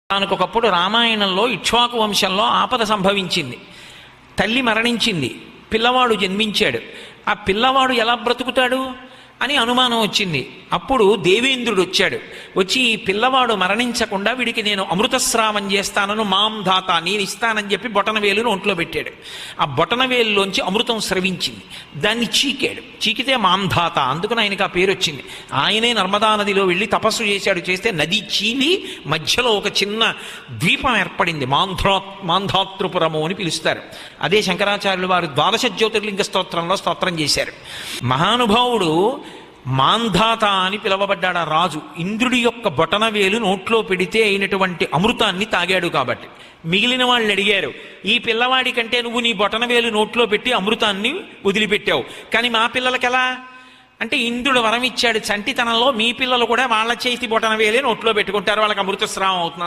ఒకప్పుడు రామాయణంలో ఇక్ష్వాకు వంశంలో ఆపద సంభవించింది. తల్లి మరణించింది, పిల్లవాడు జన్మించాడు. ఆ పిల్లవాడు ఎలా బ్రతుకుతాడు అని అనుమానం వచ్చింది. అప్పుడు దేవేంద్రుడు వచ్చాడు. వచ్చి ఈ పిల్లవాడు మరణించకుండా వీడికి నేను అమృతస్రావం చేస్తానను మాం ధాత, నేను ఇస్తానని చెప్పి బొటనవేలును ఒంట్లో పెట్టాడు. ఆ బొటనవేలులోంచి అమృతం స్రవించింది. దాన్ని చీకాడు. చీకితే మాంధాత, అందుకని ఆయనకు ఆ పేరు వచ్చింది. ఆయనే నర్మదా నదిలో వెళ్ళి తపస్సు చేశాడు. చేస్తే నది చీలి మధ్యలో ఒక చిన్న ద్వీపం ఏర్పడింది. మాంధాతృపురము అని పిలుస్తారు. అదే శంకరాచార్యులు వారు ద్వాదశ జ్యోతిర్లింగ స్తోత్రంలో స్తోత్రం చేశారు. మహానుభావుడు మాంధాత అని పిలవబడ్డాడు. ఆ రాజు ఇంద్రుడి యొక్క బొటనవేలు నోట్లో పెడితే అయినటువంటి అమృతాన్ని తాగాడు. కాబట్టి మిగిలిన వాళ్ళు అడిగారు, ఈ పిల్లవాడి కంటే నువ్వు నీ బొటనవేలు నోట్లో పెట్టి అమృతాన్ని వదిలిపెట్టావు, కానీ మా పిల్లలకి ఎలా అంటే ఇంద్రుడు వరం ఇచ్చాడు, చంటితనంలో మీ పిల్లలు కూడా వాళ్ళ చేతి బొటనవేలే నోట్లో పెట్టుకుంటారు, వాళ్ళకి అమృతస్రావం అవుతుంది.